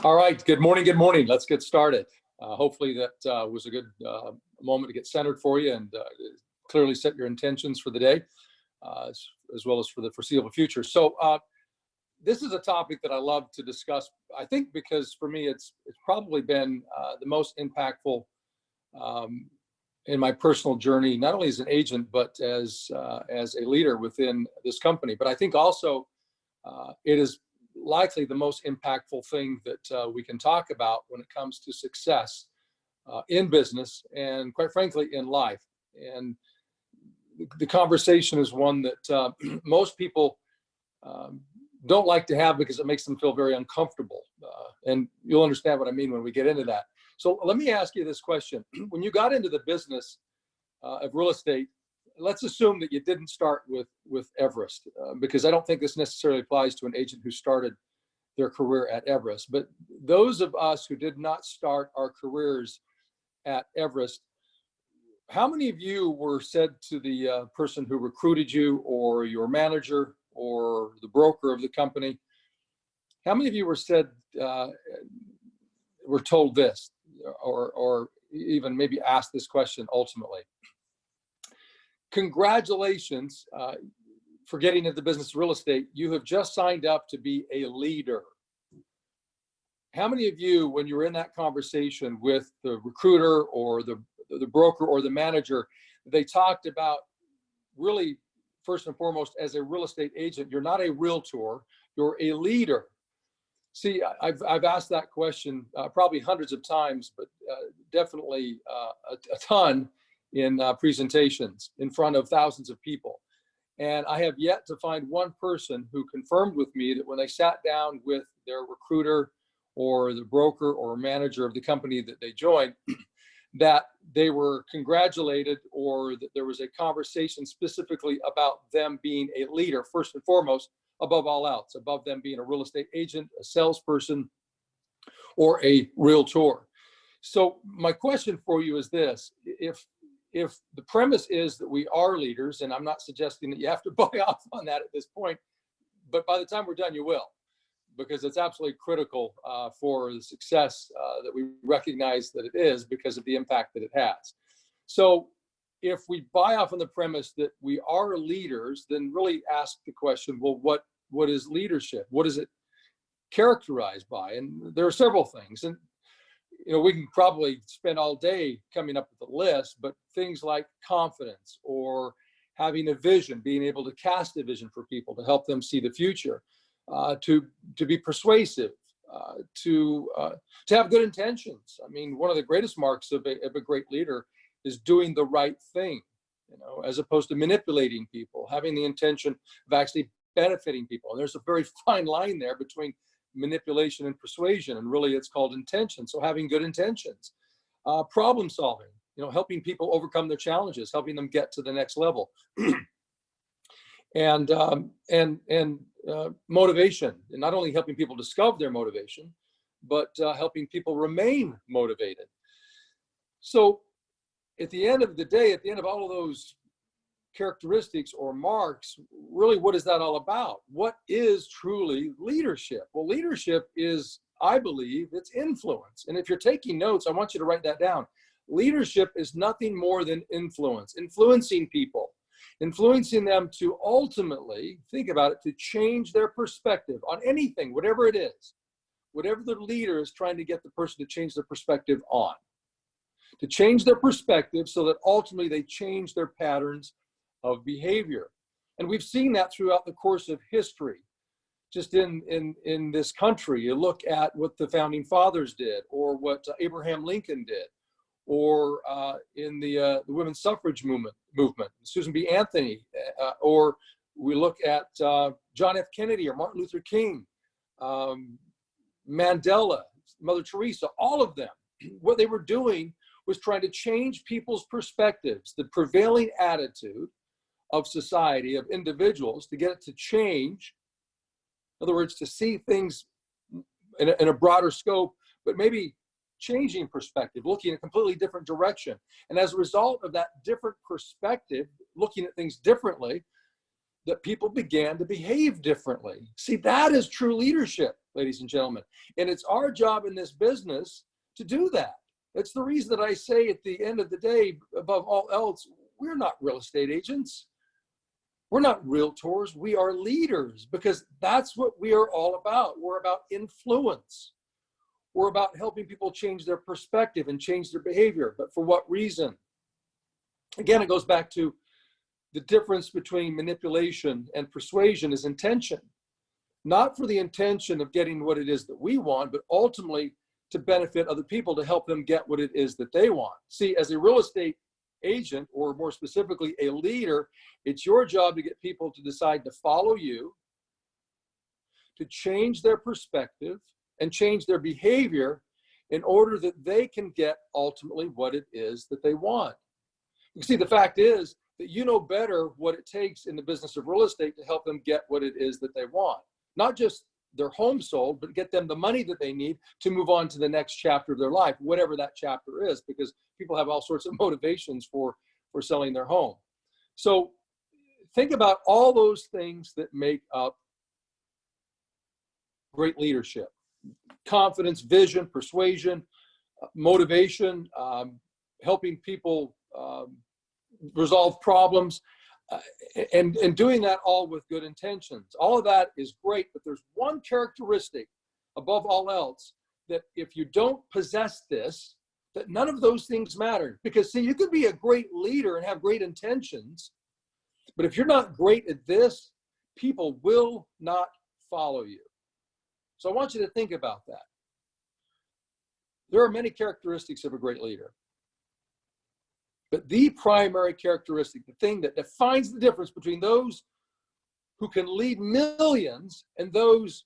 All right, good morning, good morning. Let's get started. Hopefully that was a good moment to get centered for you and clearly set your intentions for the day, as well as for the foreseeable future. So this is a topic that I love to discuss, I think, because for me, it's probably been the most impactful in my personal journey, not only as an agent, but as a leader within this company. But I think also it is likely the most impactful thing that we can talk about when it comes to success in business and, quite frankly, in life. And the conversation is one that most people don't like to have because it makes them feel very uncomfortable. And you'll understand what I mean when we get into that. So let me ask you this question. When you got into the business of real estate, let's assume that you didn't start with Everest, because I don't think this necessarily applies to an agent who started their career at Everest. But those of us who did not start our careers at Everest, how many of you were said to the person who recruited you, or your manager, or the broker of the company, how many of you were told this, or even maybe asked this question ultimately? Congratulations for getting into the business of real estate. You have just signed up to be a leader. How many of you, when you were in that conversation with the recruiter or the broker or the manager, they talked about really, first and foremost, as a real estate agent, you're not a realtor, you're a leader. See, I've asked that question probably hundreds of times, but definitely a ton in presentations in front of thousands of people. And I have yet to find one person who confirmed with me that when they sat down with their recruiter or the broker or manager of the company that they joined, that they were congratulated, or that there was a conversation specifically about them being a leader, first and foremost, above all else, above them being a real estate agent, a salesperson, or a realtor. So my question for you is this: if the premise is that we are leaders, and I'm not suggesting that you have to buy off on that at this point, but by the time we're done, you will, because it's absolutely critical for the success that we recognize that it is, because of the impact that it has. So if we buy off on the premise that we are leaders, then really ask the question, well, what is leadership? What is it characterized by? And there are several things. And we can probably spend all day coming up with a list, but things like confidence, or having a vision, being able to cast a vision for people to help them see the future, to be persuasive, to have good intentions. I mean, one of the greatest marks of a great leader is doing the right thing, as opposed to manipulating people, having the intention of actually benefiting people. And there's a very fine line there between manipulation and persuasion, and really it's called intention. So having good intentions, problem solving, helping people overcome their challenges, helping them get to the next level, and motivation, and not only helping people discover their motivation, but helping people remain motivated. So at the end of the day, at the end of all of those characteristics or marks, really, what is that all about? What is truly leadership? Well, leadership is, I believe, it's influence. And if you're taking notes, I want you to write that down. Leadership is nothing more than influence, influencing people, influencing them to ultimately, think about it, to change their perspective on anything, whatever it is, whatever the leader is trying to get the person to change their perspective on, to change their perspective so that ultimately they change their patterns of behavior. And we've seen that throughout the course of history. Just in this country, you look at what the founding fathers did, or what Abraham Lincoln did, or in the women's suffrage movement, Susan B. Anthony, or we look at John F. Kennedy or Martin Luther King, Mandela, Mother Teresa, all of them. What they were doing was trying to change people's perspectives, the prevailing attitude of society, of individuals, to get it to change. In other words, to see things in a broader scope, but maybe changing perspective, looking in a completely different direction. And as a result of that different perspective, looking at things differently, that people began to behave differently. See, that is true leadership. ladies and gentlemen. And it's our job in this business to do that. That's the reason that I say at the end of the day, above all else, we're not real estate agents. We're not realtors. We are leaders, because that's what we are all about. We're about influence. We're about helping people change their perspective and change their behavior. But for what reason? Again, it goes back to the difference between manipulation and persuasion is intention. Not for the intention of getting what it is that we want, but ultimately to benefit other people, to help them get what it is that they want. See, as a real estate agent, or more specifically a leader, it's your job to get people to decide to follow you, to change their perspective and change their behavior in order that they can get ultimately what it is that they want. You see, the fact is that you know better what it takes in the business of real estate to help them get what it is that they want. Not just their home sold, but get them the money that they need to move on to the next chapter of their life, whatever that chapter is, because people have all sorts of motivations for selling their home. So think about all those things that make up great leadership: confidence, vision, persuasion, motivation, helping people resolve problems, and doing that all with good intentions. All of that is great, but there's one characteristic above all else that if you don't possess this, that none of those things matter. Because see, you could be a great leader and have great intentions, but if you're not great at this, people will not follow you. So I want you to think about that. There are many characteristics of a great leader. But the primary characteristic, the thing that defines the difference between those who can lead millions and those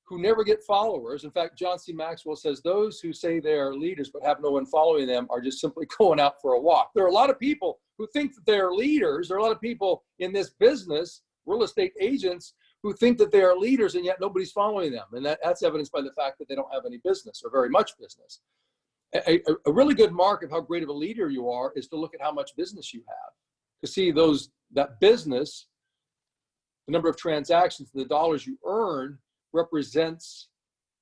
who never get followers. In fact, John C. Maxwell says those who say they are leaders but have no one following them are just simply going out for a walk. There are a lot of people who think that they are leaders. There are a lot of people in this business, real estate agents, who think that they are leaders and yet nobody's following them. And that's evidenced by the fact that they don't have any business or very much business. A really good mark of how great of a leader you are is to look at how much business you have. To see that business, the number of transactions, the dollars you earn represents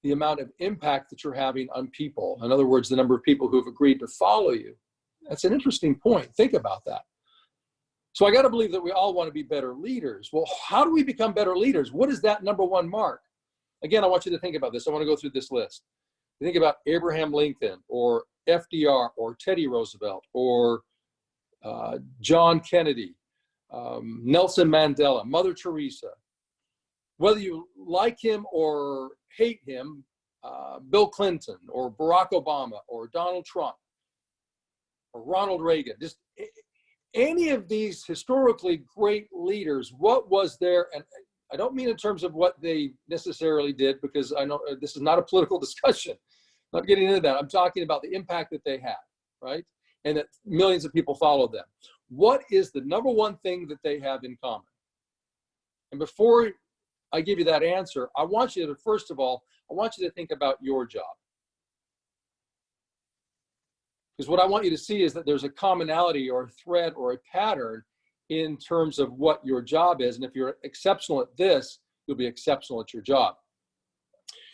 the amount of impact that you're having on people. In other words, the number of people who have agreed to follow you. That's an interesting point. Think about that. So I got to believe that we all want to be better leaders. Well, how do we become better leaders? What is that number one mark? Again, I want you to think about this. I want to go through this list. You think about Abraham Lincoln or FDR or Teddy Roosevelt or John Kennedy, Nelson Mandela, Mother Teresa. Whether you like him or hate him, Bill Clinton or Barack Obama or Donald Trump or Ronald Reagan, just any of these historically great leaders, what was their, and I don't mean in terms of what they necessarily did, because I know this is not a political discussion. I'm not getting into that. I'm talking about the impact that they had, right? And that millions of people followed them. What is the number one thing that they have in common? And before I give you that answer, I want you to, first of all, I want you to think about your job. Because what I want you to see is that there's a commonality or a thread or a pattern in terms of what your job is. And if you're exceptional at this, you'll be exceptional at your job.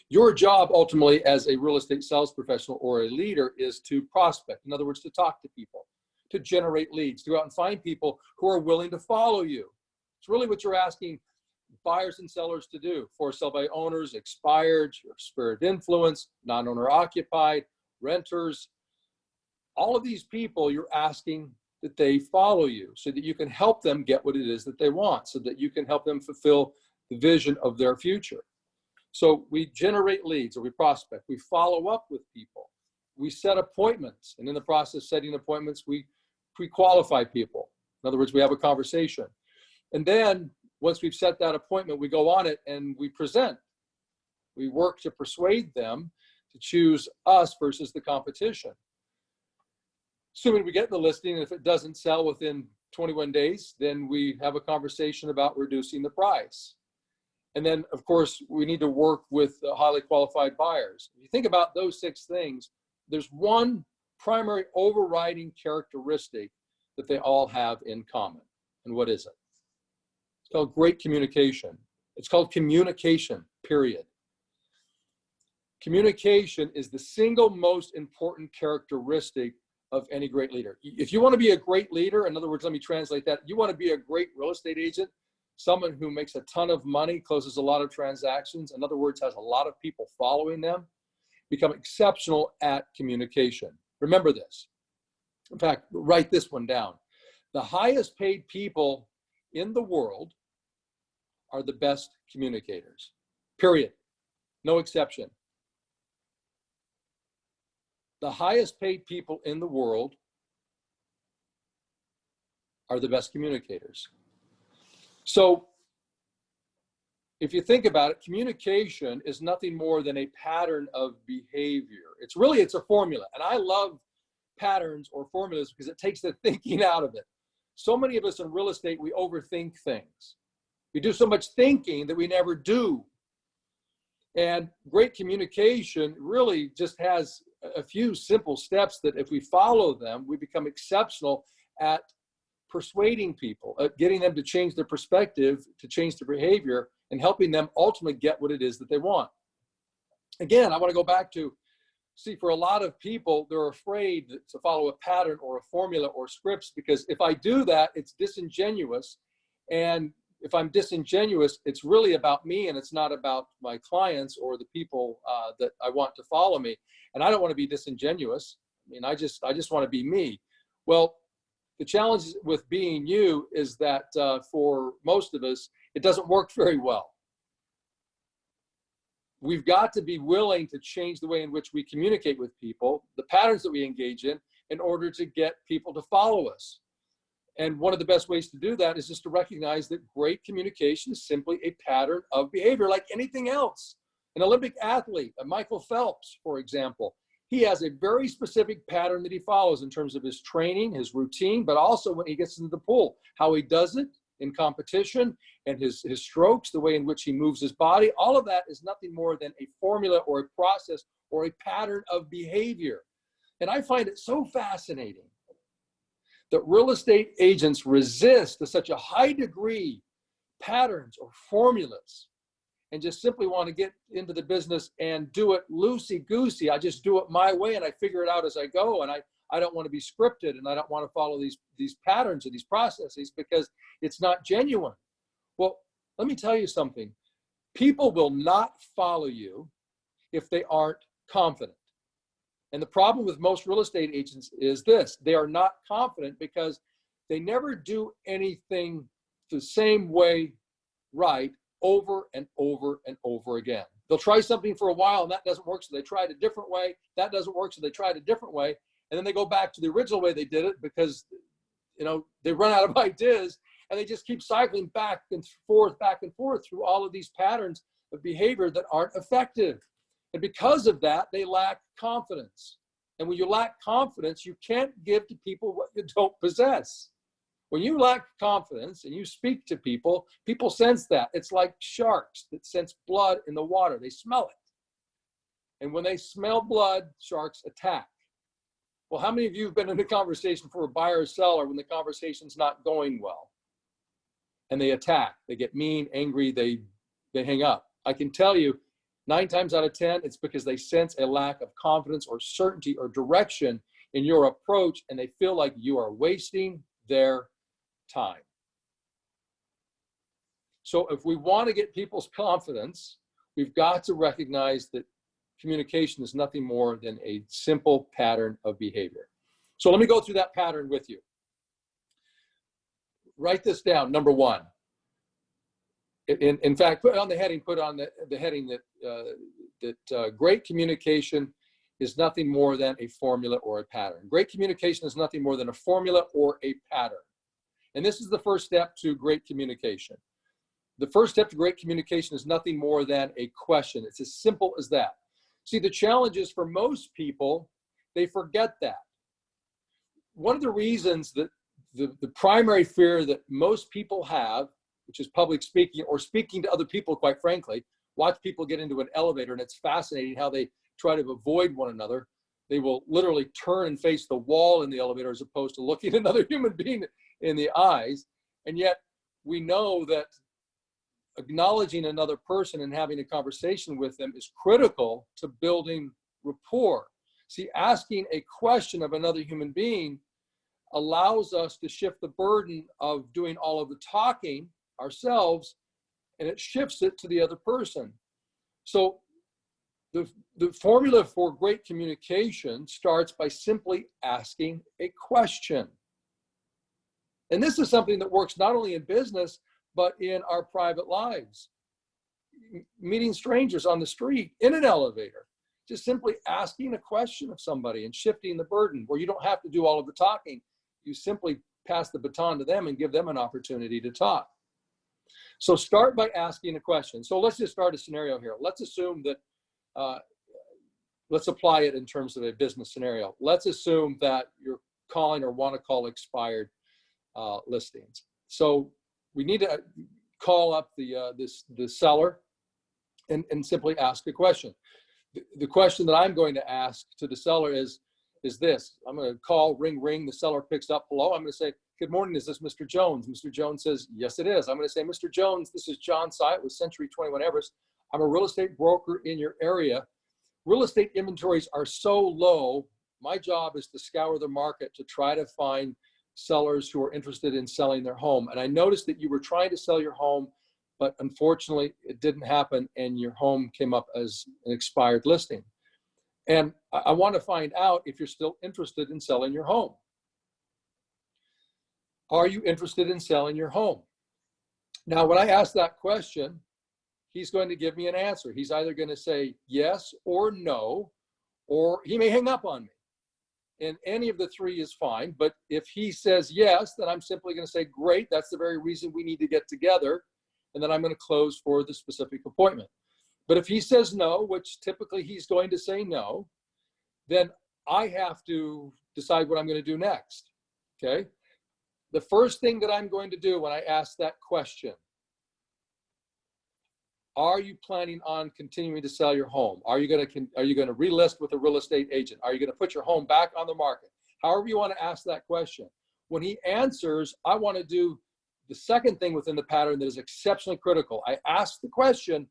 Your job ultimately as a real estate sales professional or a leader is to prospect. In other words, to talk to people, to generate leads, to go out and find people who are willing to follow you. It's really what you're asking buyers and sellers to do: for sale by owners, expired, your sphere of influence, non-owner occupied, renters. All of these people, you're asking that they follow you so that you can help them get what it is that they want, so that you can help them fulfill the vision of their future. So we generate leads, or we prospect, we follow up with people, we set appointments, and in the process of setting appointments, we pre-qualify people. In other words, we have a conversation. And then once we've set that appointment, we go on it and we present. We work to persuade them to choose us versus the competition. Assuming we get the listing, and if it doesn't sell within 21 days, then we have a conversation about reducing the price. And then, of course, we need to work with highly qualified buyers. If you think about those 6 things, there's one primary overriding characteristic that they all have in common. And what is it? It's called great communication. It's called communication. period. Communication is the single most important characteristic of any great leader. If you want to be a great leader, in other words, let me translate that. You want to be a great real estate agent, someone who makes a ton of money, closes a lot of transactions, in other words, has a lot of people following them, become exceptional at communication. Remember this. In fact, write this one down. The highest paid people in the world are the best communicators, period. No exception. The highest paid people in the world are the best communicators. So if you think about it, communication is nothing more than a pattern of behavior. It's a formula. And I love patterns or formulas because it takes the thinking out of it. So many of us in real estate, we overthink things. We do so much thinking that we never do. And great communication really just has a few simple steps that if we follow them, we become exceptional at persuading people, at getting them to change their perspective, to change their behavior, and helping them ultimately get what it is that they want. Again, I want to go back to, see, for a lot of people, they're afraid to follow a pattern or a formula or scripts, because if I do that, it's disingenuous. And if I'm disingenuous, it's really about me and it's not about my clients or the people that I want to follow me. And I don't want to be disingenuous. I mean, I just want to be me. Well, the challenge with being you is that for most of us, it doesn't work very well. We've got to be willing to change the way in which we communicate with people, the patterns that we engage in order to get people to follow us. And one of the best ways to do that is just to recognize that great communication is simply a pattern of behavior like anything else. An Olympic athlete, Michael Phelps, for example, he has a very specific pattern that he follows in terms of his training, his routine, but also when he gets into the pool, how he does it in competition, and his strokes, the way in which he moves his body. All of that is nothing more than a formula or a process or a pattern of behavior. And I find it so fascinating that real estate agents resist to such a high degree patterns or formulas and just simply want to get into the business and do it loosey-goosey. I just do it my way and I figure it out as I go, and I don't want to be scripted, and I don't want to follow these patterns or these processes because it's not genuine. Well, let me tell you something. People will not follow you if they aren't confident. And the problem with most real estate agents is this: they are not confident because they never do anything the same way right over and over and over again. They'll try something for a while and that doesn't work, so they try it a different way. That doesn't work, so they try it a different way. And then they go back to the original way they did it because, you know, they run out of ideas, and they just keep cycling back and forth through all of these patterns of behavior that aren't effective. And because of that, they lack confidence. And when you lack confidence, you can't give to people what you don't possess. When you lack confidence and you speak to people, people sense that. It's like sharks that sense blood in the water. They smell it. And when they smell blood, sharks attack. Well, how many of you have been in a conversation for a buyer or seller when the conversation's not going well? And they attack. They get mean, angry, they hang up. I can tell you, 9 times out of 10, it's because they sense a lack of confidence or certainty or direction in your approach, and they feel like you are wasting their time. So if we want to get people's confidence, we've got to recognize that communication is nothing more than a simple pattern of behavior. So let me go through that pattern with you. Write this down. Number 1. In fact, put on the heading that great communication is nothing more than a formula or a pattern. Great communication is nothing more than a formula or a pattern. And this is the first step to great communication. The first step to great communication is nothing more than a question. It's as simple as that. See, the challenge is for most people, they forget that. One of the reasons that the primary fear that most people have, which is public speaking or speaking to other people, quite frankly, watch people get into an elevator, and it's fascinating how they try to avoid one another. They will literally turn and face the wall in the elevator as opposed to looking another human being in the eyes. And yet we know that acknowledging another person and having a conversation with them is critical to building rapport. See, asking a question of another human being allows us to shift the burden of doing all of the talking ourselves, and it shifts it to the other person. So the formula for great communication starts by simply asking a question. And this is something that works not only in business, but in our private lives. Meeting strangers on the street, in an elevator, just simply asking a question of somebody and shifting the burden where you don't have to do all of the talking. You simply pass the baton to them and give them an opportunity to talk. So start by asking a question. So let's just start a scenario here. Let's assume that, let's apply it in terms of a business scenario. Let's assume that you're calling or want to call expired listings. So we need to call up the seller and simply ask a question. The question that I'm going to ask to the seller is this. I'm going to call, ring, ring. The seller picks up. Hello. I'm going to say, good morning. Is this Mr. Jones? Mr. Jones says, yes, it is. I'm going to say, Mr. Jones, this is John Ciet with Century 21 Everest. I'm a real estate broker in your area. Real estate inventories are so low. My job is to scour the market to try to find sellers who are interested in selling their home. And I noticed that you were trying to sell your home, but unfortunately it didn't happen and your home came up as an expired listing. And I want to find out if you're still interested in selling your home. Are you interested in selling your home? Now, when I ask that question, he's going to give me an answer. He's either going to say yes or no, or he may hang up on me. And any of the three is fine. But if he says yes, then I'm simply going to say, great, that's the very reason we need to get together. And then I'm going to close for the specific appointment. But if he says no, which typically he's going to say no, then I have to decide what I'm going to do next. Okay? The first thing that I'm going to do when I ask that question, are you planning on continuing to sell your home? Are you going to relist with a real estate agent? Are you going to put your home back on the market? However you want to ask that question. When he answers, I want to do the second thing within the pattern that is exceptionally critical. I ask the question,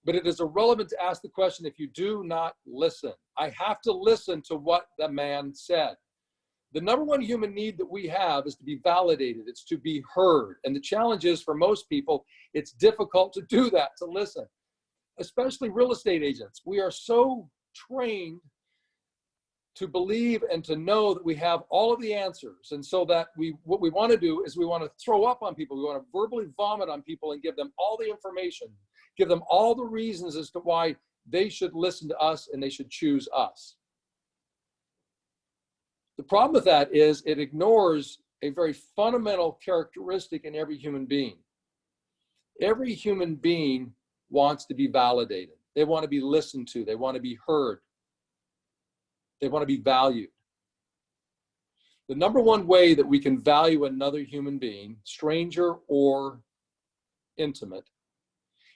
but it is irrelevant to ask the question if you do not listen. I have to listen to what the man said. The number one human need that we have is to be validated. It's to be heard. And the challenge is for most people, it's difficult to do that, to listen, especially real estate agents. We are so trained to believe and to know that we have all of the answers. And so that what we want to do is we want to throw up on people. We want to verbally vomit on people and give them all the information, give them all the reasons as to why they should listen to us and they should choose us. The problem with that is it ignores a very fundamental characteristic in every human being. Every human being wants to be validated. They want to be listened to. They want to be heard. They want to be valued. The number one way that we can value another human being, stranger or intimate,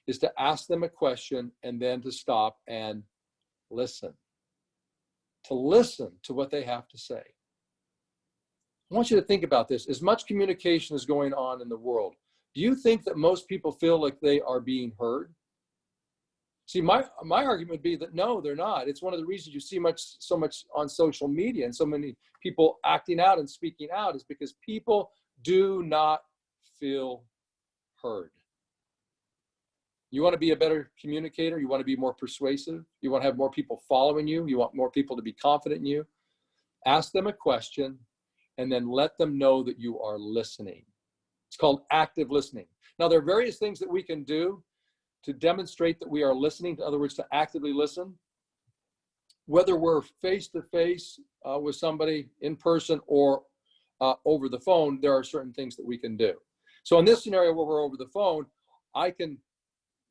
is to ask them a question and then to stop and listen. To listen to what they have to say. I want you to think about this. As much communication is going on in the world, do you think that most people feel like they are being heard? See, my argument would be that no, they're not. It's one of the reasons you see so much on social media and so many people acting out and speaking out is because people do not feel heard. You want to be a better communicator? You want to be more persuasive? You want to have more people following you? You want more people to be confident in you? Ask them a question and then let them know that you are listening. It's called active listening. Now, there are various things that we can do to demonstrate that we are listening, in other words, to actively listen. Whether we're face-to-face with somebody in person or over the phone, there are certain things that we can do. So in this scenario where we're over the phone, I can,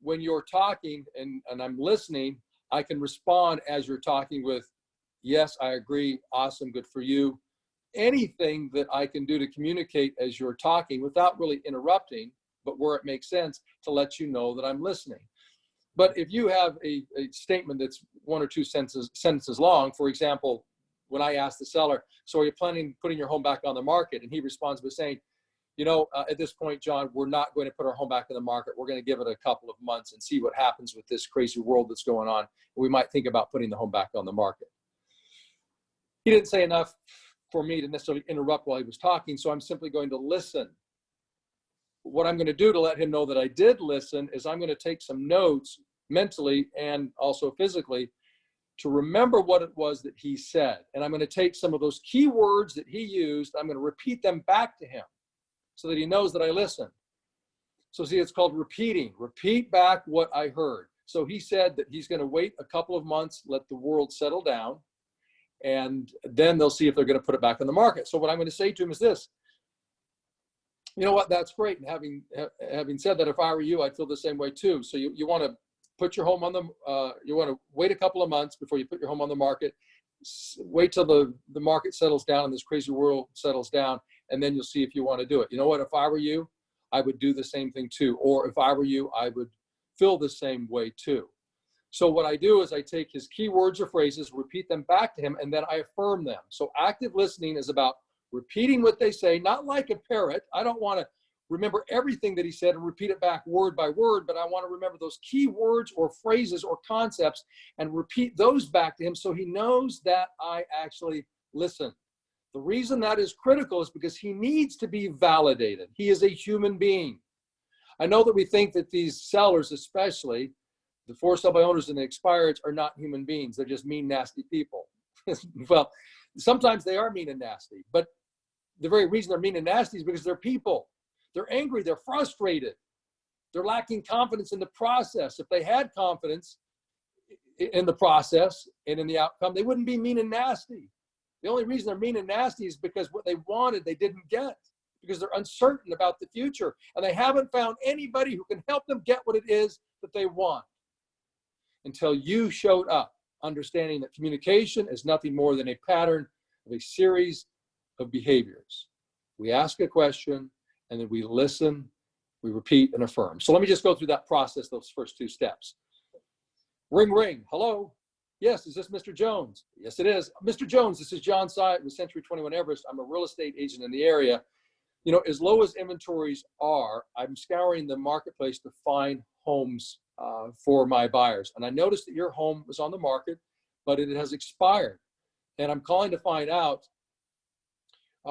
when you're talking and I'm listening, I can respond as you're talking with, yes, I agree, awesome, good for you. Anything that I can do to communicate as you're talking without really interrupting, but where it makes sense to let you know that I'm listening. But if you have a statement that's one or two sentences long, for example, when I ask the seller, so are you planning on putting your home back on the market? And he responds by saying, at this point, John, we're not going to put our home back in the market. We're going to give it a couple of months and see what happens with this crazy world that's going on. We might think about putting the home back on the market. He didn't say enough for me to necessarily interrupt while he was talking, so I'm simply going to listen. What I'm going to do to let him know that I did listen is I'm going to take some notes mentally and also physically to remember what it was that he said. And I'm going to take some of those key words that he used, I'm going to repeat them back to him so that he knows that I listened. So see, it's called repeating. Repeat back what I heard. So he said that he's going to wait a couple of months, let the world settle down, and then they'll see if they're going to put it back on the market. So what I'm going to say to him is this: you know what, that's great. And having said that, if I were you, I'd feel the same way too. So you want to put your home on you want to wait a couple of months before you put your home on the market. Wait till the market settles down and this crazy world settles down, and then you'll see if you want to do it. You know what, if I were you, I would do the same thing too. Or if I were you, I would feel the same way too. So what I do is I take his key words or phrases, repeat them back to him, and then I affirm them. So active listening is about repeating what they say, not like a parrot. I don't want to remember everything that he said and repeat it back word by word, but I want to remember those key words or phrases or concepts and repeat those back to him so he knows that I actually listened. The reason that is critical is because he needs to be validated. He is a human being. I know that we think that these sellers, especially the for sale by owners and the expireds, are not human beings. They're just mean, nasty people. Well, sometimes they are mean and nasty, but the very reason they're mean and nasty is because they're people. They're angry, they're frustrated. They're lacking confidence in the process. If they had confidence in the process and in the outcome, they wouldn't be mean and nasty. The only reason they're mean and nasty is because what they wanted, they didn't get, because they're uncertain about the future and they haven't found anybody who can help them get what it is that they want. Until you showed up, understanding that communication is nothing more than a pattern of a series of behaviors. We ask a question, and then we listen, we repeat and affirm. So let me just go through that process, those first two steps. Ring, ring. Hello? Yes, is this Mr. Jones? Yes, it is. Mr. Jones, this is John Ciet with Century 21 Everest. I'm a real estate agent in the area. As low as inventories are, I'm scouring the marketplace to find homes for my buyers. And I noticed that your home was on the market, but it has expired. And I'm calling to find out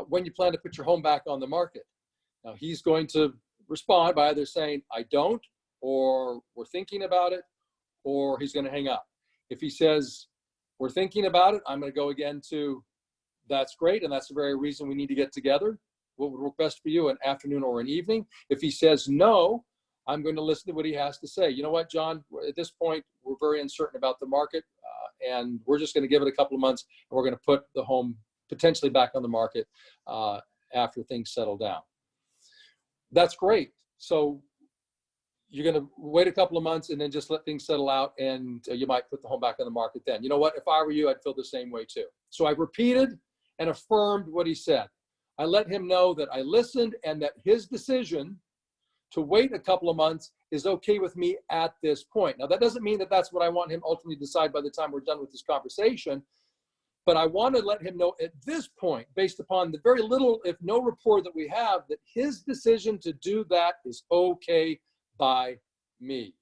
when you plan to put your home back on the market. Now, he's going to respond by either saying, I don't, or we're thinking about it, or he's going to hang up. If he says, we're thinking about it, I'm going to go again to, that's great, and that's the very reason we need to get together. What would work best for you, an afternoon or an evening? If he says no, I'm going to listen to what he has to say. You know what, John, at this point, we're very uncertain about the market, and we're just going to give it a couple of months, and we're going to put the home potentially back on the market after things settle down. That's great. So you're going to wait a couple of months and then just let things settle out, and you might put the home back on the market then. You know what? If I were you, I'd feel the same way too. So I repeated and affirmed what he said. I let him know that I listened and that his decision to wait a couple of months is okay with me at this point. Now, that doesn't mean that that's what I want him ultimately to decide by the time we're done with this conversation, but I want to let him know at this point, based upon the very little, if no rapport that we have, that his decision to do that is okay by me.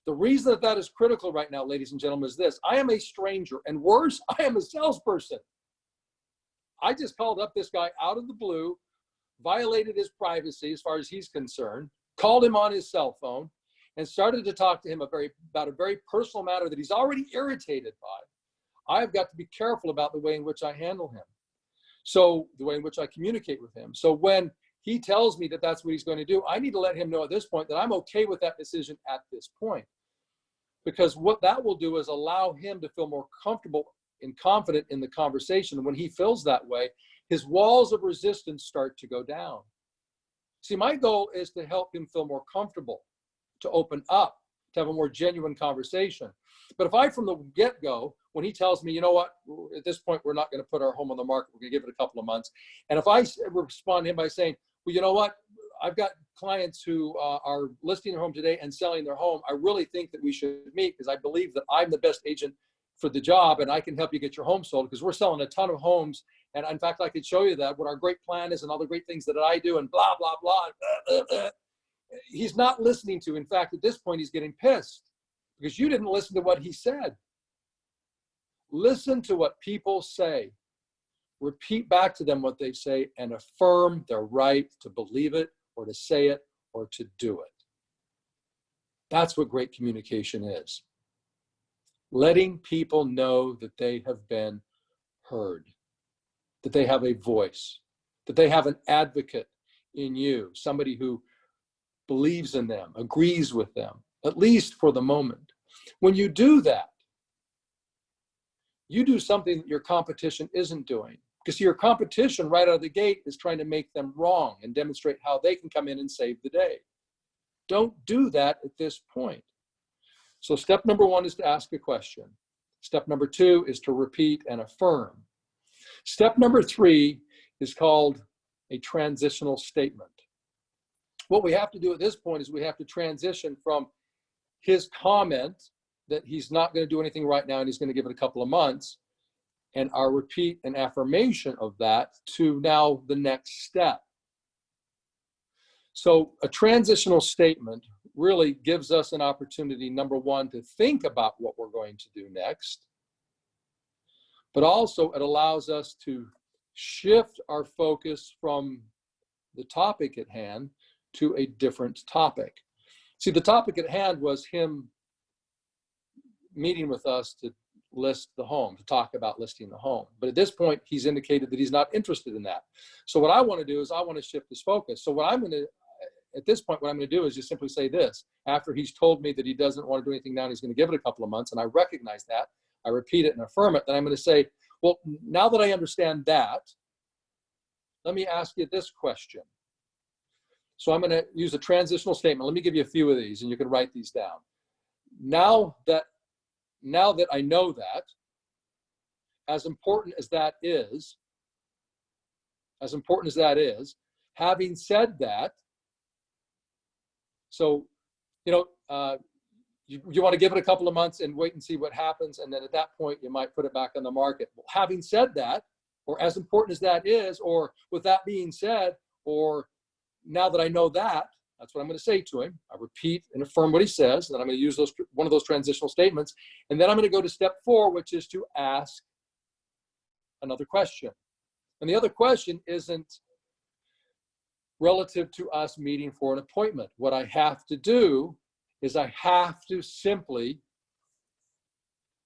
The reason that that is critical right now, ladies and gentlemen, is this: I am a stranger, and worse, I am a salesperson. I just called up this guy out of the blue, violated his privacy as far as he's concerned, called him on his cell phone, and started to talk to him about a very personal matter that he's already irritated by. I've got to be careful about the way in which I handle him. So the way in which I communicate with him. So when he tells me that that's what he's going to do, I need to let him know at this point that I'm okay with that decision at this point. Because what that will do is allow him to feel more comfortable and confident in the conversation. And when he feels that way, his walls of resistance start to go down. See, my goal is to help him feel more comfortable, to open up, to have a more genuine conversation. But if I, from the get-go, when he tells me, you know what, at this point, we're not going to put our home on the market, we're going to give it a couple of months. And if I respond to him by saying, well, you know what, I've got clients who are listing their home today and selling their home. I really think that we should meet because I believe that I'm the best agent for the job and I can help you get your home sold because we're selling a ton of homes And in fact, I could show you that, what our great plan is and all the great things that I do and blah, blah, blah. He's not listening to. In fact, at this point, he's getting pissed because you didn't listen to what he said. Listen to what people say. Repeat back to them what they say and affirm their right to believe it or to say it or to do it. That's what great communication is. Letting people know that they have been heard, that they have a voice, that they have an advocate in you, somebody who believes in them, agrees with them, at least for the moment. When you do that, you do something that your competition isn't doing. Because your competition right out of the gate is trying to make them wrong and demonstrate how they can come in and save the day. Don't do that at this point. So step number 1 is to ask a question. Step number 2 is to repeat and affirm. Step number 3 is called a transitional statement. What we have to do at this point is we have to transition from his comment that he's not going to do anything right now and he's going to give it a couple of months, and our repeat and affirmation of that to now the next step. So a transitional statement really gives us an opportunity, number 1, to think about what we're going to do next, but also it allows us to shift our focus from the topic at hand to a different topic. See, the topic at hand was him meeting with us to list the home, to talk about listing the home. But at this point, he's indicated that he's not interested in that. So what I want to do is I want to shift his focus. So what I'm going to, at this point, what I'm going to do is just simply say this. After he's told me that he doesn't want to do anything now and he's going to give it a couple of months, and I recognize that, I repeat it and affirm it, then I'm going to say, well, now that I understand that, let me ask you this question. So I'm going to use a transitional statement. Let me give you a few of these and you can write these down. Now that I know that, as important as that is, having said that, so, you want to give it a couple of months and wait and see what happens. And then at that point, you might put it back on the market. Well, having said that, or as important as that is, or with that being said, or now that I know that, that's what I'm going to say to him. I repeat and affirm what he says, and then I'm going to use one of those transitional statements. And then I'm going to go to step 4, which is to ask another question. And the other question isn't relative to us meeting for an appointment. What I have to do is I have to simply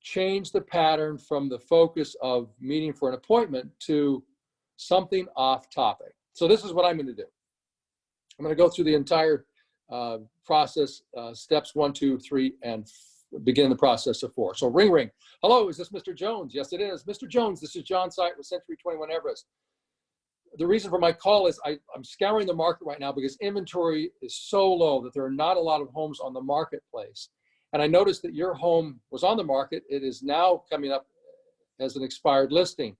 change the pattern from the focus of meeting for an appointment to something off topic. So this is what I'm going to do. I'm going to go through the entire process, steps 1, 2, 3, and begin the process of 4. So ring, ring. Hello, is this Mr. Jones? Yes, it is. Mr. Jones, this is John Ciet with Century 21 Everest. The reason for my call is I'm scouring the market right now because inventory is so low that there are not a lot of homes on the marketplace. And I noticed that your home was on the market. It is now coming up as an expired listing.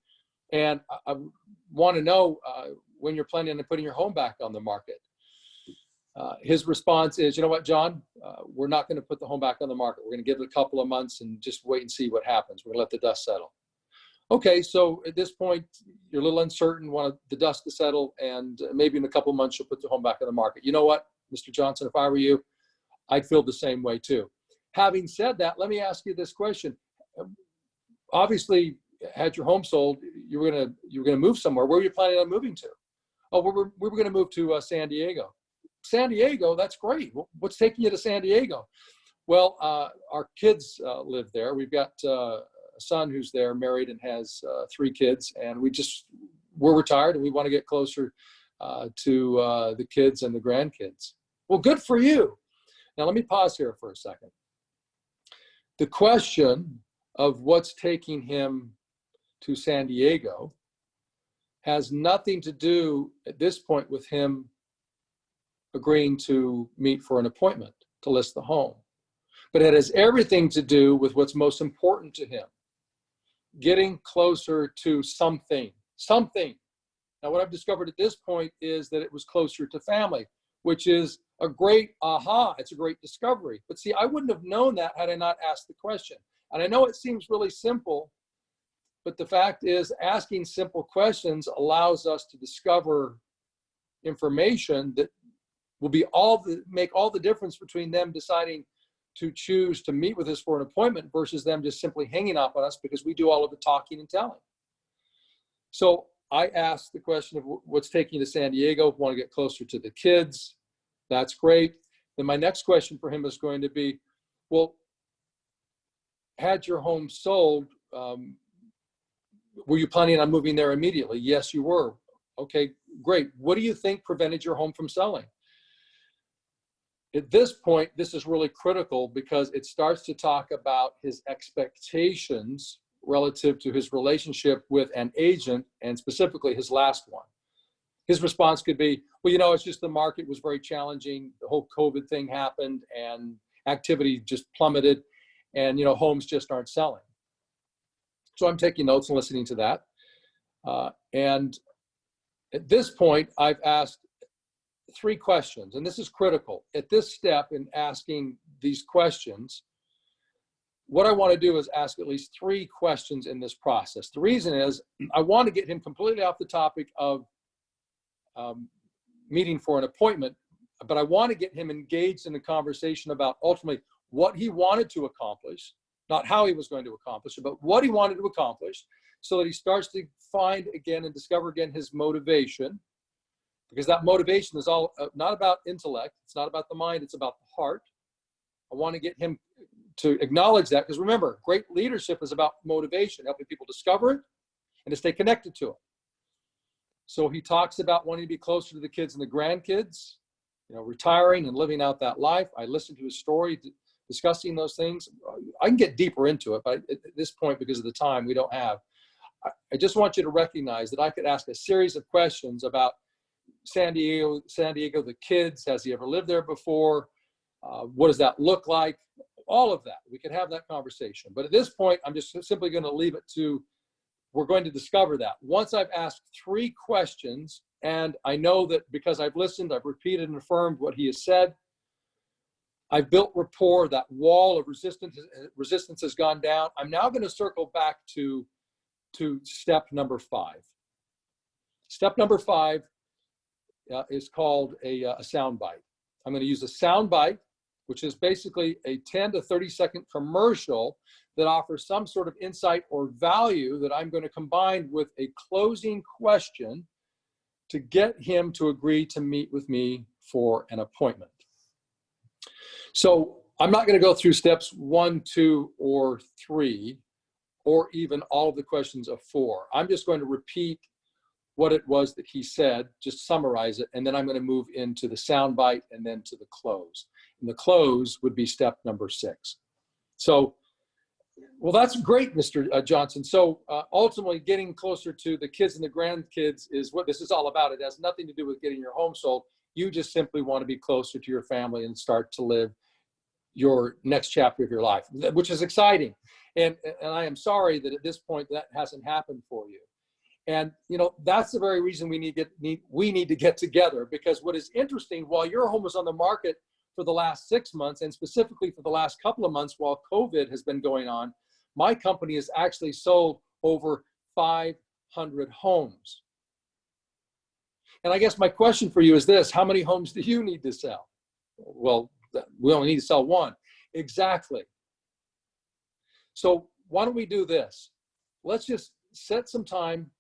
And I want to know when you're planning on putting your home back on the market. His response is, you know what, John, we're not going to put the home back on the market. We're going to give it a couple of months and just wait and see what happens. We're going to let the dust settle. Okay, so at this point, you're a little uncertain, want the dust to settle, and maybe in a couple of months, you'll put the home back on the market. You know what, Mr. Johnson, if I were you, I'd feel the same way too. Having said that, let me ask you this question. Obviously, had your home sold, you were gonna move somewhere. Where were you planning on moving to? Oh, we were going to move to San Diego. San Diego, that's great. What's taking you to San Diego? Well, our kids live there. We've got a son who's there, married, and has 3 kids, and we're retired and we want to get closer to the kids and the grandkids. Well, good for you. Now let me pause here for a second. The question of what's taking him to San Diego has nothing to do at this point with him agreeing to meet for an appointment to list the home. But it has everything to do with what's most important to him. Getting closer to something. Now, what I've discovered at this point is that it was closer to family, which is a great aha. It's a great discovery. But see, I wouldn't have known that had I not asked the question. And I know it seems really simple, But the fact is, asking simple questions allows us to discover information that will be make all the difference between them deciding to choose to meet with us for an appointment versus them just simply hanging up on us because we do all of the talking and telling. So I asked the question of what's taking you to San Diego, want to get closer to the kids. That's great. Then my next question for him is going to be, well, had your home sold, were you planning on moving there immediately? Yes, you were. Okay, great. What do you think prevented your home from selling? At this point, this is really critical because it starts to talk about his expectations relative to his relationship with an agent, and specifically his last one. His response could be, well, you know, it's just the market was very challenging. The whole COVID thing happened and activity just plummeted, and, you know, homes just aren't selling. So I'm taking notes and listening to that. And at this point, I've asked 3 questions, and this is critical. At this step in asking these questions, what I want to do is ask at least 3 questions in this process. The reason is I want to get him completely off the topic of meeting for an appointment, but I want to get him engaged in the conversation about ultimately what he wanted to accomplish, not how he was going to accomplish it, but what he wanted to accomplish, so that he starts to find again and discover again his motivation, because that motivation is all not about intellect. It's not about the mind. It's about the heart. I want to get him to acknowledge that, because remember, great leadership is about motivation, helping people discover it and to stay connected to it. So he talks about wanting to be closer to the kids and the grandkids, you know, retiring and living out that life. I listened to his story, discussing those things. I can get deeper into it, but at this point, because of the time we don't have, I just want you to recognize that I could ask a series of questions about San Diego, the kids. Has he ever lived there before? What does that look like? All of that. We could have that conversation. But at this point, I'm just simply going to leave it to, we're going to discover that. Once I've asked 3 questions, and I know that because I've listened, I've repeated and affirmed what he has said, I've built rapport, that wall of resistance has gone down. I'm now going to circle back to step number 5. Step number 5 is called a sound bite. I'm going to use a sound bite, which is basically a 10 to 30 second commercial that offers some sort of insight or value that I'm going to combine with a closing question to get him to agree to meet with me for an appointment. So I'm not going to go through steps 1, 2, or 3, or even all of the questions of 4. I'm just going to repeat what it was that he said, just summarize it, and then I'm going to move into the soundbite and then to the close. And the close would be step number 6. So, well, that's great, Mr. Johnson. So ultimately, getting closer to the kids and the grandkids is what this is all about. It has nothing to do with getting your home sold. You just simply want to be closer to your family and start to live your next chapter of your life, which is exciting. And I am sorry that at this point that hasn't happened for you. And, you know, that's the very reason we need to get together, because what is interesting, while your home was on the market for the last 6 months, and specifically for the last couple of months while COVID has been going on, my company has actually sold over 500 homes. And I guess my question for you is this: how many homes do you need to sell? Well, we only need to sell 1. Exactly. So why don't we do this? Let's just set some time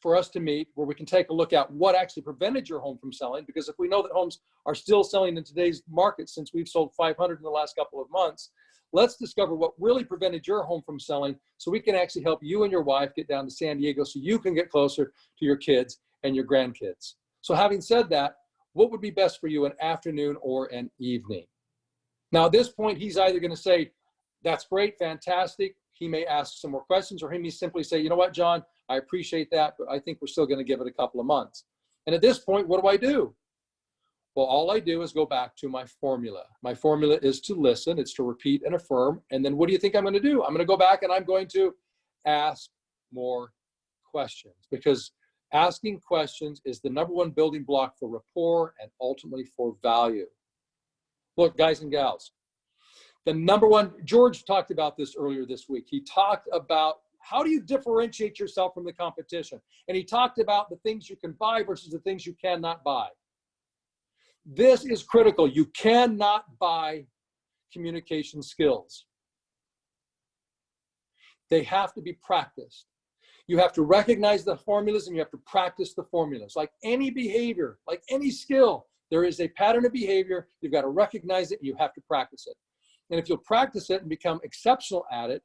for us to meet where we can take a look at what actually prevented your home from selling, because if we know that homes are still selling in today's market, since we've sold 500 in the last couple of months, let's discover what really prevented your home from selling, so we can actually help you and your wife get down to San Diego so you can get closer to your kids and your grandkids. So having said that, what would be best for you, an afternoon or an evening? Now at this point, he's either going to say, that's great, fantastic. He may ask some more questions, or he may simply say, you know what, John, I appreciate that, but I think we're still going to give it a couple of months. And at this point, what do? Well, all I do is go back to my formula. My formula is to listen, it's to repeat and affirm. And then what do you think I'm going to do? I'm going to go back and I'm going to ask more questions, because asking questions is the #1 building block for rapport and ultimately for value. Look, guys and gals, the #1, George talked about this earlier this week. He talked about how do you differentiate yourself from the competition? And he talked about the things you can buy versus the things you cannot buy. This is critical. You cannot buy communication skills. They have to be practiced. You have to recognize the formulas and you have to practice the formulas. Like any behavior, like any skill, there is a pattern of behavior. You've got to recognize it and you have to practice it. And if you'll practice it and become exceptional at it,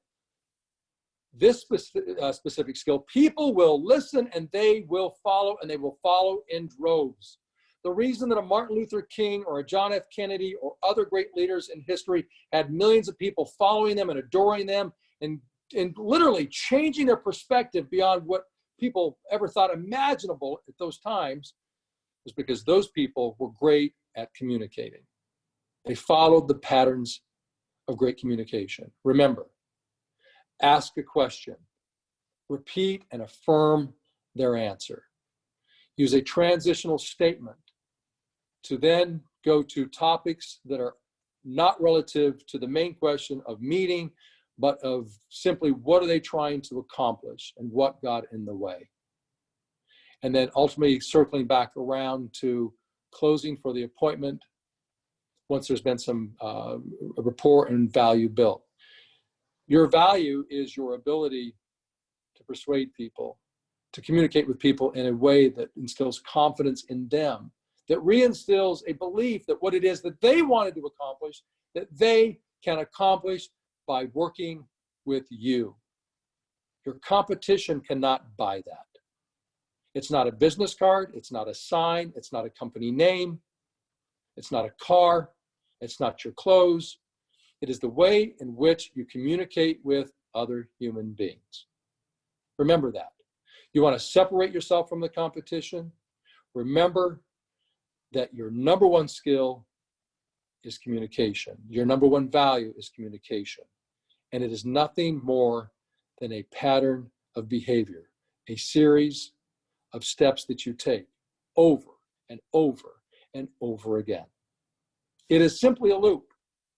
this specific skill, people will listen and they will follow, and they will follow in droves. The reason that a Martin Luther King or a John F. Kennedy or other great leaders in history had millions of people following them and adoring them and literally changing their perspective beyond what people ever thought imaginable at those times was because those people were great at communicating. They followed the patterns of great communication. Remember, ask a question, repeat and affirm their answer. Use a transitional statement to then go to topics that are not relative to the main question of meeting, but of simply what are they trying to accomplish and what got in the way. And then ultimately circling back around to closing for the appointment once there's been some rapport and value built. Your value is your ability to persuade people, to communicate with people in a way that instills confidence in them, that reinstills a belief that what it is that they wanted to accomplish, that they can accomplish by working with you. Your competition cannot buy that. It's not a business card, it's not a sign, it's not a company name, it's not a car, it's not your clothes. It is the way in which you communicate with other human beings. Remember that. You want to separate yourself from the competition. Remember that your number one skill is communication. Your number one value is communication. And it is nothing more than a pattern of behavior, a series of steps that you take over and over and over again. It is simply a loop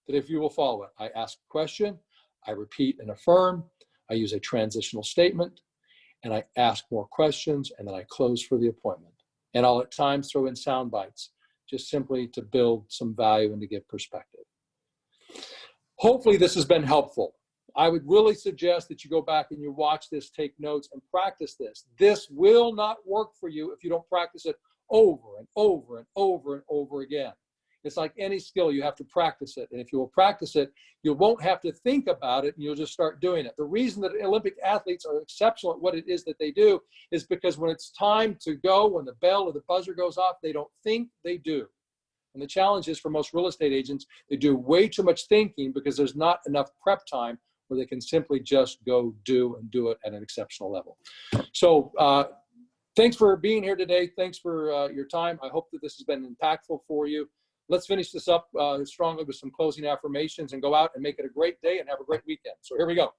that if you will follow it, I ask a question, I repeat and affirm, I use a transitional statement, and I ask more questions, and then I close for the appointment. And I'll at times throw in sound bites, just simply to build some value and to give perspective. Hopefully this has been helpful. I would really suggest that you go back and you watch this, take notes, and practice this. This will not work for you if you don't practice it over and over and over and over again. It's like any skill, you have to practice it. And if you will practice it, you won't have to think about it and you'll just start doing it. The reason that Olympic athletes are exceptional at what it is that they do is because when it's time to go, when the bell or the buzzer goes off, they don't think, they do. And the challenge is for most real estate agents, they do way too much thinking because there's not enough prep time where they can simply just go do and do it at an exceptional level. So thanks for being here today. Thanks for your time. I hope that this has been impactful for you. Let's finish this up strongly with some closing affirmations and go out and make it a great day and have a great weekend. So here we go.